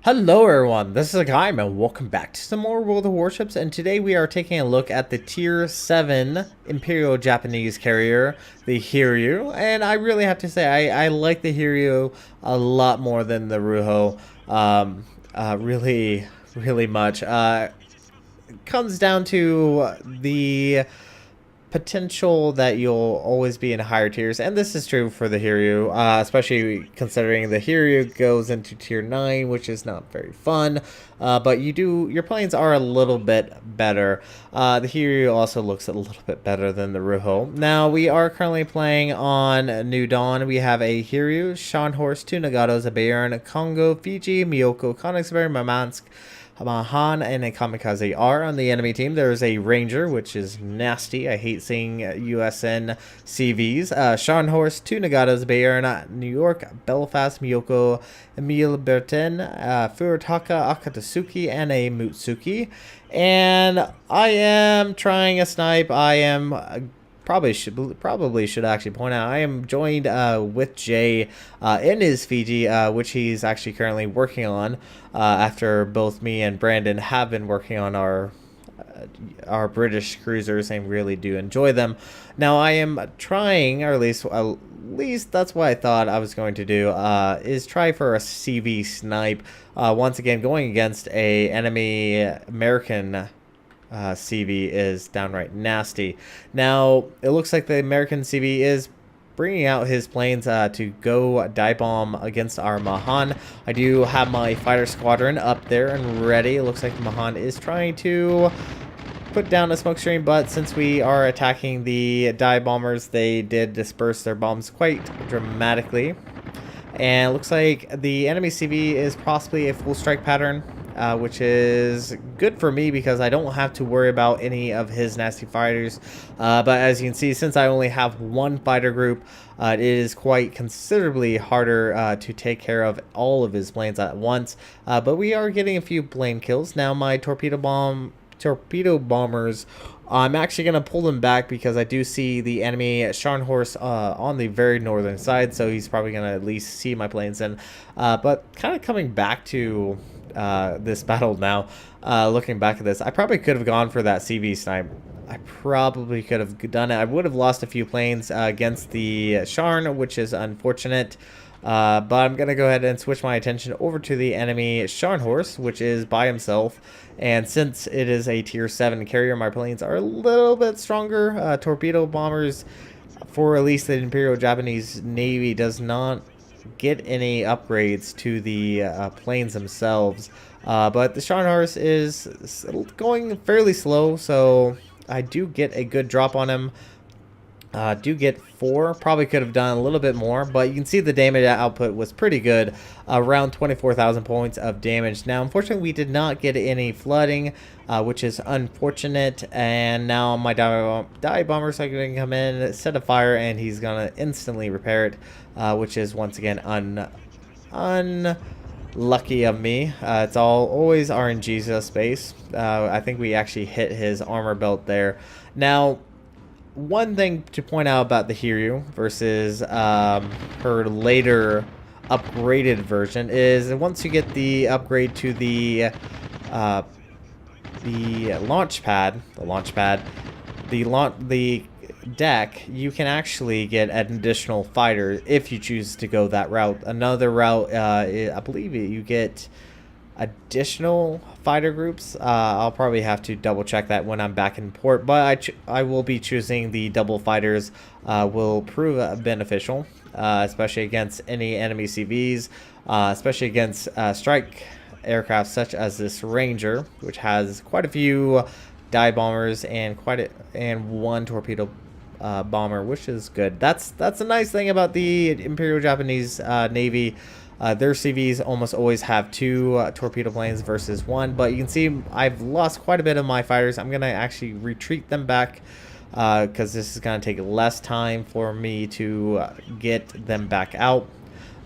Hello everyone, this is Hakaym and welcome back to some more World of Warships, and today we are taking a look at the Tier 7 Imperial Japanese carrier, the Hiryu, and I really have to say I like the Hiryu a lot more than the Ruho, really much. It comes down to the potential that you'll always be in higher tiers, and this is true for the Hiryu, especially considering the Hiryu goes into tier 9, which is not very fun, but your planes are a little bit better. The Hiryu also looks a little bit better than the Ruho. Now, we are currently playing on New Dawn. We have a Hiryu, Scharnhorst, 2 Nagatos, a Bayern, Congo, Fiji, Miyoko, Konigsberg, Murmansk, Mahan, and a Kamikaze are on the enemy team. There's a Ranger, which is nasty. I hate seeing USN CVs. Scharnhorst, 2 Nagatos, Bayern, New York, Belfast, Miyoko, Emil Bertin, Furitaka, Akatsuki, and a Mutsuki. And I am trying a snipe. I am probably should actually point out I am joined with Jay in his Fiji, which he's actually currently working on after both me and Brandon have been working on our British cruisers and really do enjoy them. Now I am trying, or at least that's what I thought I was going to do, is try for a CV snipe, once again going against a enemy American CV is downright nasty. Now, it looks like the American CV is bringing out his planes to go dive bomb against our Mahan. I do have my fighter squadron up there and ready. It looks like the Mahan is trying to put down a smoke screen, but since we are attacking the dive bombers, they did disperse their bombs quite dramatically. And it looks like the enemy CV is possibly a full strike pattern, which is good for me because I don't have to worry about any of his nasty fighters. But as you can see, since I only have one fighter group, it is quite considerably harder to take care of all of his planes at once. But we are getting a few plane kills. Now my torpedo bombers, I'm actually going to pull them back because I do see the enemy Scharnhorst on the very northern side, so he's probably going to at least see my planes in. But kind of coming back to this battle now, looking back at this, I probably could have gone for that CV snipe. I probably could have done it. I would have lost a few planes against the Sharn, which is unfortunate. But I'm going to go ahead and switch my attention over to the enemy Scharnhorst, which is by himself. And since it is a tier 7 carrier, my planes are a little bit stronger. Torpedo bombers, for at least the Imperial Japanese Navy, does not get any upgrades to the planes themselves. But the Scharnhorst is going fairly slow, so I do get a good drop on him. Do get 4. Probably could have done a little bit more, but you can see the damage output was pretty good, around 24,000 points of damage. Now, unfortunately, we did not get any flooding, which is unfortunate. And now my dive bombers are going to come in, set a fire, and he's going to instantly repair it, which is once again unlucky of me. It's always RNG's space. I think we actually hit his armor belt there. Now, one thing to point out about the Hiryu versus her later upgraded version is once you get the upgrade to the launch pad, the deck, you can actually get an additional fighter if you choose to go that route. Another route, I believe you get additional fighter groups. I'll probably have to double check that when I'm back in port, but I will be choosing the double fighters. Will prove beneficial, especially against any enemy CVs, especially against strike aircraft such as this Ranger, which has quite a few dive bombers and one torpedo bomber, which is good. That's a nice thing about the Imperial Japanese Navy. Their CVs almost always have 2 torpedo planes versus 1, but you can see I've lost quite a bit of my fighters. I'm going to actually retreat them back because this is going to take less time for me to get them back out.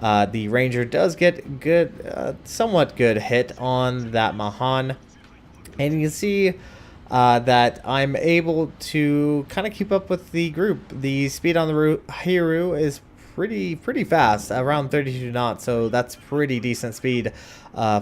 The Ranger does get good, somewhat good hit on that Mahan, and you can see that I'm able to kind of keep up with the group. The speed on the Hiryu is pretty fast, around 32 knots, so that's pretty decent speed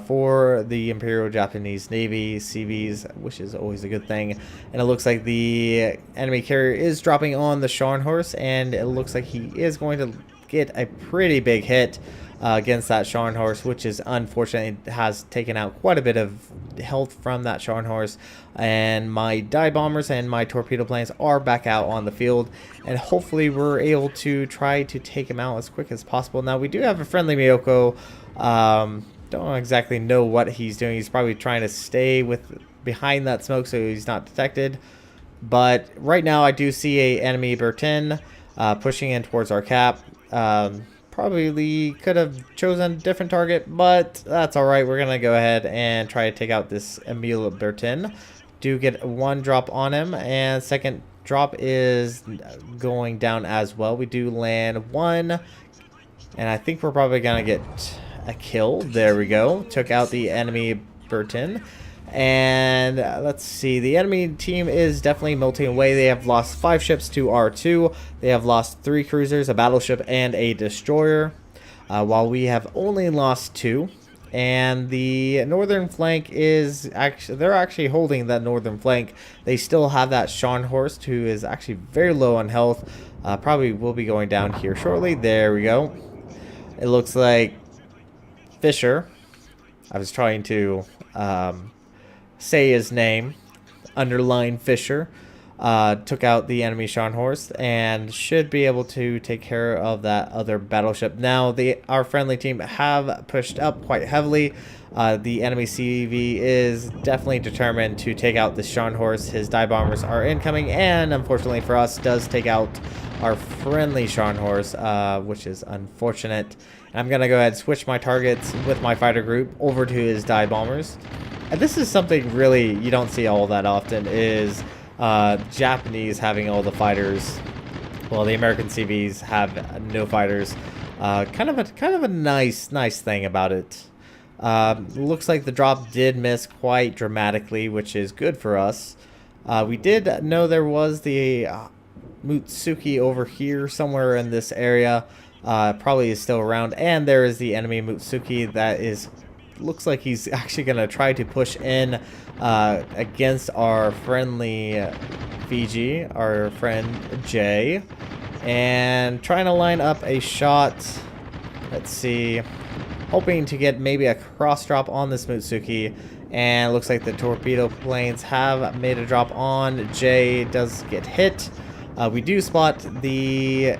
for the Imperial Japanese Navy CVs, which is always a good thing. And it looks like the enemy carrier is dropping on the Scharnhorst, and it looks like he is going to get a pretty big hit against that Scharnhorst, which is unfortunate. It has taken out quite a bit of health from that Scharnhorst, and my dive bombers and my torpedo planes are back out on the field, and hopefully we're able to try to take him out as quick as possible. Now we do have a friendly Miyoko. Don't exactly know what he's doing. He's probably trying to stay behind that smoke so he's not detected, but right now I do see a enemy Bertin pushing in towards our cap. Probably could have chosen a different target, but that's all right. We're gonna go ahead and try to take out this Emile Bertin. Do get one drop on him, and second drop is going down as well. We do land one, and I think we're probably gonna get a kill. There we go. Took out the enemy Bertin. And let's see, the enemy team is definitely melting away. They have lost 5 ships to R2. They have lost 3 cruisers, a battleship, and a destroyer, while we have only lost 2. And the northern flank is they're actually holding that northern flank. They still have that Scharnhorst, who is actually very low on health. Probably will be going down here shortly. There we go. It looks like Fisher, I was trying to say his name, underline Fisher, took out the enemy Scharnhorst and should be able to take care of that other battleship. Now our friendly team have pushed up quite heavily. The enemy CV is definitely determined to take out the Scharnhorst. His dive bombers are incoming, and unfortunately for us does take out our friendly Scharnhorst, which is unfortunate. I'm gonna go ahead and switch my targets with my fighter group over to his dive bombers. And this is something really you don't see all that often, is Japanese having all the fighters. Well, the American CVs have no fighters. Kind of a nice thing about it. Looks like the drop did miss quite dramatically, which is good for us. We did know there was the Mutsuki over here somewhere in this area. Probably is still around, and there is the enemy Mutsuki that is looks like he's actually gonna try to push in against our friendly Fiji, our friend Jay, and trying to line up a shot. Let's see, hoping to get maybe a cross drop on this Mutsuki, and it looks like the torpedo planes have made a drop on Jay. Does get hit. We do spot the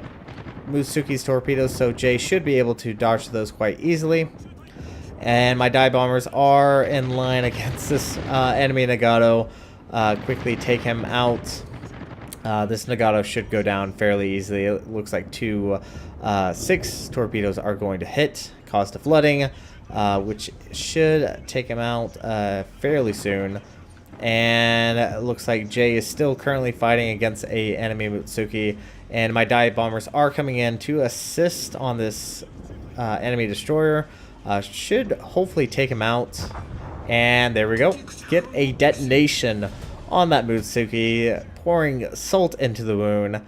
Mutsuki's torpedoes, so Jay should be able to dodge those quite easily. And my dive bombers are in line against this enemy Nagato. Quickly take him out. This Nagato should go down fairly easily. It looks like 6 torpedoes are going to hit, cause the flooding, which should take him out fairly soon. And it looks like Jay is still currently fighting against a enemy Mutsuki, and my dive bombers are coming in to assist on this enemy destroyer. Should hopefully take him out. And there we go. Get a detonation on that Mutsuki, pouring salt into the wound,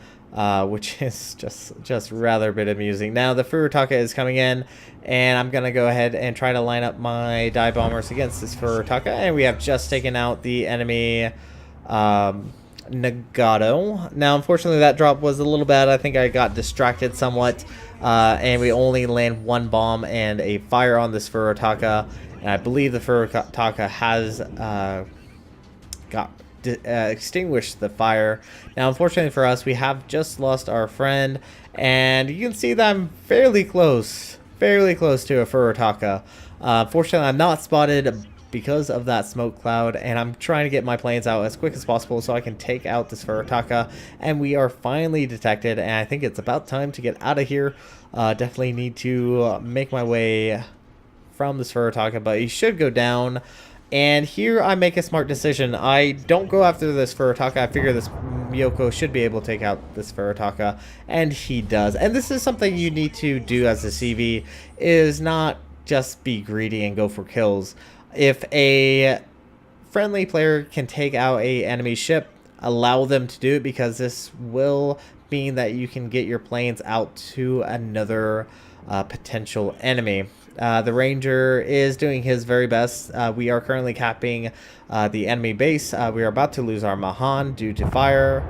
which is just rather a bit amusing. Now the Furutaka is coming in, and I'm gonna go ahead and try to line up my dive bombers against this Furutaka, and we have just taken out the enemy Nagato. Now unfortunately that drop was a little bad. I think I got distracted somewhat, and we only land 1 bomb and a fire on this Furutaka, and I believe the Furutaka has extinguished the fire. Now unfortunately for us, we have just lost our friend, and you can see that I'm fairly close to a Furutaka. Fortunately I'm not spotted because of that smoke cloud, and I'm trying to get my planes out as quick as possible so I can take out this Furutaka, and we are finally detected, and I think it's about time to get out of here. Definitely need to make my way from this Furutaka, but he should go down. And here I make a smart decision. I don't go after this Furutaka. I figure this Miyoko should be able to take out this Furutaka, and he does. And this is something you need to do as a CV, is not just be greedy and go for kills. If a friendly player can take out a enemy ship allow them to do it, because this will mean that you can get your planes out to another potential enemy. The Ranger is doing his very best. We are currently capping the enemy base. We are about to lose our Mahan due to fire,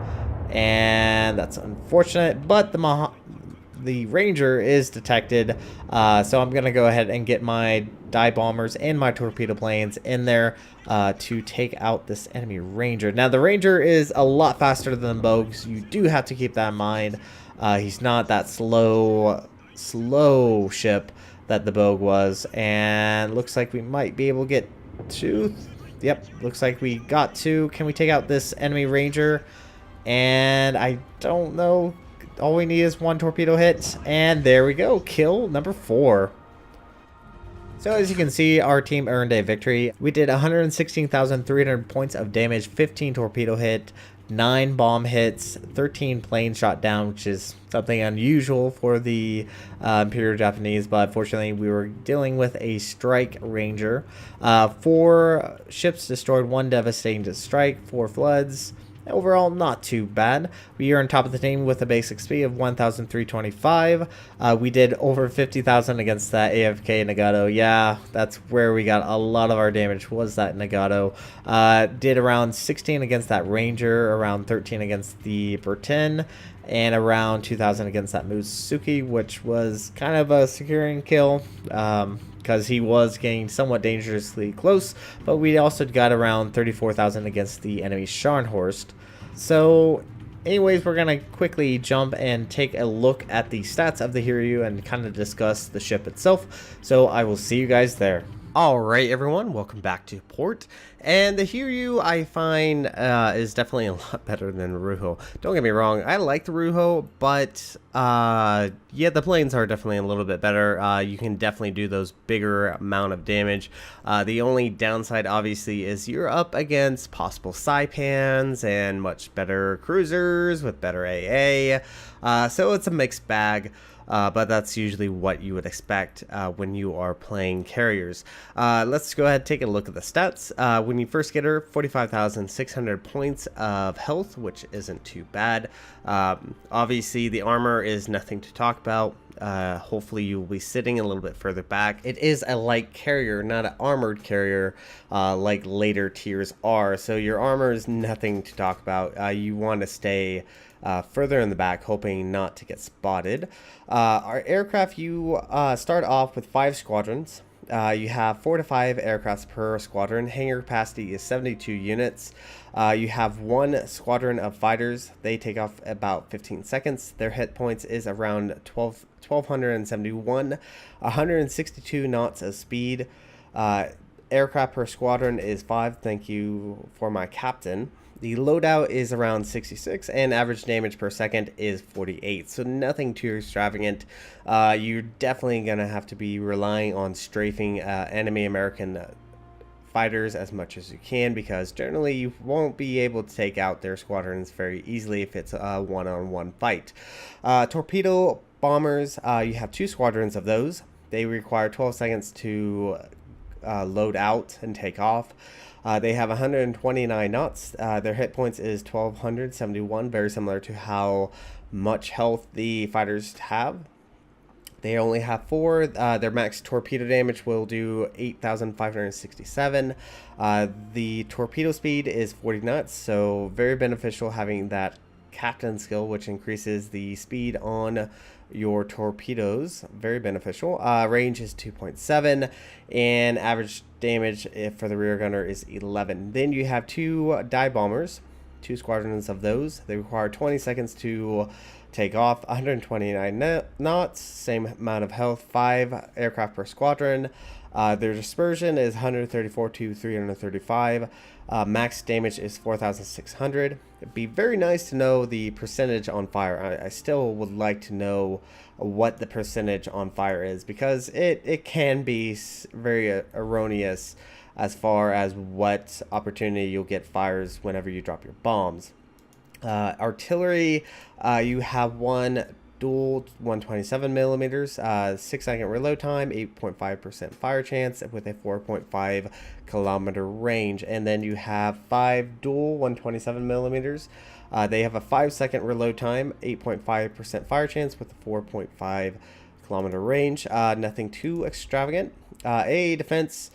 and that's unfortunate, but the Ranger is detected, so I'm going to go ahead and get my dive bombers and my torpedo planes in there to take out this enemy Ranger. Now, the Ranger is a lot faster than the Bogue, so you do have to keep that in mind. He's not that slow ship that the Bogue was, and looks like we might be able to get two. Yep, looks like we got two. Can we take out this enemy Ranger? And I don't know. All we need is one torpedo hit, and there we go. Kill number 4. So as you can see, our team earned a victory. We did 116,300 points of damage, 15 torpedo hit, 9 bomb hits, 13 planes shot down, which is something unusual for the Imperial Japanese, but fortunately we were dealing with a strike Ranger. 4 ships destroyed, 1 devastating strike, 4 floods. Overall, not too bad. We are on top of the team with a basic speed of 1,325. We did over 50,000 against that AFK Nagato. Yeah, that's where we got a lot of our damage, was that Nagato. Did around 16 against that Ranger, around 13 against the Bertin, and around 2,000 against that Musuki, which was kind of a securing kill. Because he was getting somewhat dangerously close, but we also got around 34,000 against the enemy Scharnhorst. So anyways, we're going to quickly jump and take a look at the stats of the Hiryu and kind of discuss the ship itself. So I will see you guys there. Alright everyone, welcome back to port, and the Hiryu I find is definitely a lot better than Ruho. Don't get me wrong, I like the Ruho, but yeah, the planes are definitely a little bit better. You can definitely do those bigger amount of damage. The only downside obviously is you're up against possible Saipans and much better cruisers with better AA, so it's a mixed bag. But that's usually what you would expect when you are playing carriers. Let's go ahead and take a look at the stats. When you first get her, 45,600 points of health, which isn't too bad. Obviously, the armor is nothing to talk about. Hopefully you will be sitting a little bit further back. It is a light carrier, not an armored carrier like later tiers are. So your armor is nothing to talk about. You want to stay further in the back, hoping not to get spotted. Our aircraft, you start off with 5 squadrons. You have 4 to 5 aircrafts per squadron. Hangar capacity is 72 units. You have 1 squadron of fighters. They take off about 15 seconds. Their hit points is around 1,271, 162 knots of speed. Aircraft per squadron is 5. Thank you for my captain. The loadout is around 66, and average damage per second is 48, so nothing too extravagant. You're definitely going to have to be relying on strafing enemy American fighters as much as you can, because generally you won't be able to take out their squadrons very easily if it's a one-on-one fight. Torpedo bombers, you have 2 squadrons of those. They require 12 seconds to load out and take off. They have 129 knots. Their hit points is 1,271, very similar to how much health the fighters have. They only have 4. Their max torpedo damage will do 8,567. The torpedo speed is 40 knots, so very beneficial having that captain skill, which increases the speed on your torpedoes. Very beneficial. Range is 2.7, and average damage for the rear gunner is 11. Then you have 2 dive bombers, 2 squadrons of those. They require 20 seconds to take off, 129 knots, same amount of health, 5 aircraft per squadron. Their dispersion is 134 to 335. Max damage is 4,600. It'd be very nice to know the percentage on fire. I still would like to know what the percentage on fire is, because it can be very erroneous as far as what opportunity you'll get fires whenever you drop your bombs. Artillery, you have 1 dual 127 millimeters, 6-second reload time, 8.5% fire chance with a 4.5 kilometer range. And then you have 5 dual 127 millimeters. They have a 5-second reload time, 8.5% fire chance with a 4.5 kilometer range. Nothing too extravagant. A defense,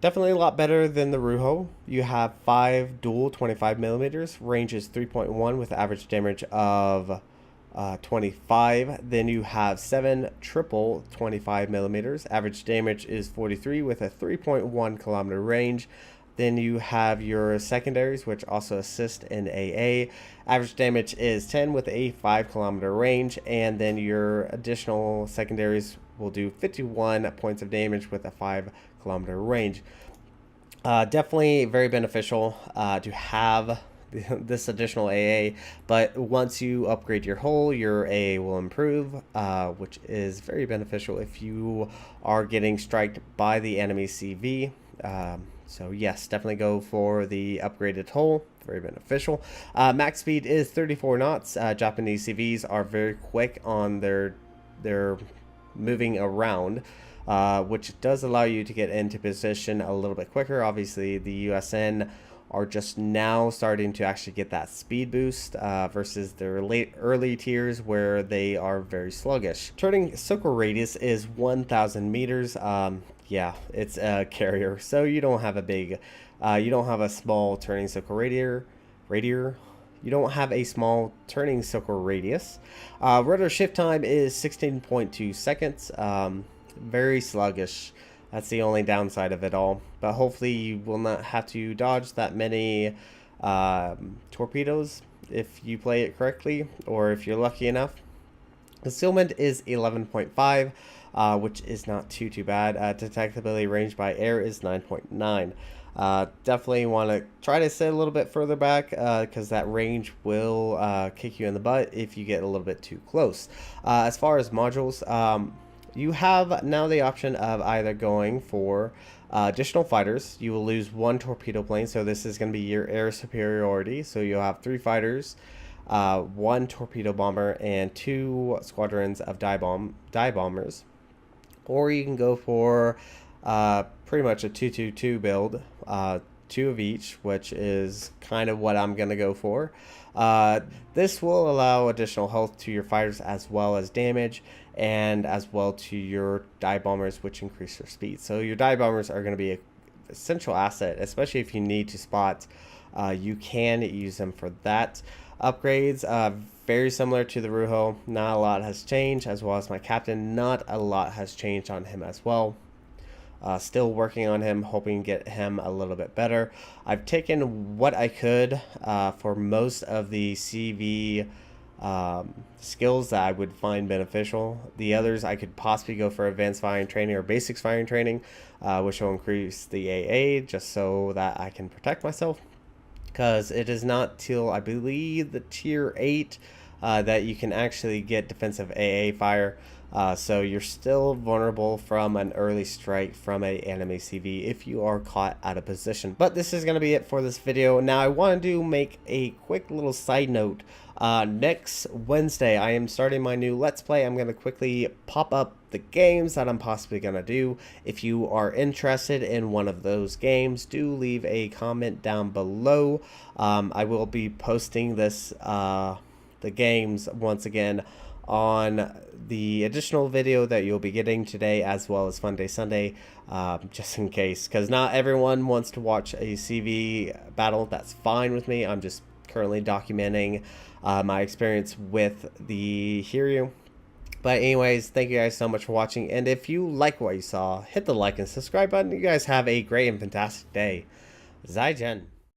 definitely a lot better than the Ruho. You have 5 dual 25 millimeters, range is 3.1 with average damage of 25. Then you have 7 triple 25 millimeters, average damage is 43 with a 3.1 kilometer range. Then you have your secondaries, which also assist in AA. Average damage is 10 with a 5 kilometer range. And then your additional secondaries will do 51 points of damage with a 5 kilometer range. Definitely very beneficial to have this additional AA. But once you upgrade your hull, your AA will improve, which is very beneficial if you are getting striked by the enemy CV. So yes, definitely go for the upgraded hull. Very beneficial. Max speed is 34 knots. Japanese CVs are very quick on their moving around, which does allow you to get into position a little bit quicker. Obviously, the USN are just now starting to actually get that speed boost versus their early tiers where they are very sluggish. Turning circle radius is 1,000 meters. Yeah, it's a carrier, so you don't have a big, you don't have a small turning circle radius. You don't have a small turning circle radius. Rudder shift time is 16.2 seconds. Very sluggish. That's the only downside of it all. But hopefully you will not have to dodge that many torpedoes if you play it correctly, or if you're lucky enough. Concealment is 11.5. Which is not too bad. Detectability range by air is 9.9. Definitely want to try to sit a little bit further back because that range will kick you in the butt if you get a little bit too close. As far as modules, you have now the option of either going for additional fighters. You will lose 1 torpedo plane, so this is going to be your air superiority. So you'll have 3 fighters, 1 torpedo bomber, and 2 squadrons of dive bombers. Or you can go for pretty much a 2-2-2 build, 2 of each, which is kind of what I'm going to go for. This will allow additional health to your fighters as well as damage, and as well to your dive bombers, which increase their speed. So your dive bombers are going to be an essential asset, especially if you need to spot. You can use them for that. Upgrades, very similar to the Ruho. Not a lot has changed, as well as my captain. Not a lot has changed on him as well. Still working on him, hoping to get him a little bit better. I've taken what I could for most of the CV skills that I would find beneficial. The others I could possibly go for advanced firing training or basics firing training, which will increase the AA just so that I can protect myself. Because it is not till, I believe, the tier 8 that you can actually get defensive AA fire. So you're still vulnerable from an early strike from an enemy CV if you are caught out of position. But this is going to be it for this video. Now I wanted to make a quick little side note. Next Wednesday I am starting my new Let's Play. I'm going to quickly pop up the games that I'm possibly going to do. If you are interested in one of those games, do leave a comment down below. I will be posting this the games once again on the additional video that you'll be getting today, as well as Fun Day Sunday, just in case, because not everyone wants to watch a CV battle. That's fine with me. I'm just currently documenting my experience with the Hiryu. But anyways, thank you guys so much for watching, and if you like what you saw, hit the like and subscribe button. You guys have a great and fantastic day. Zaijian.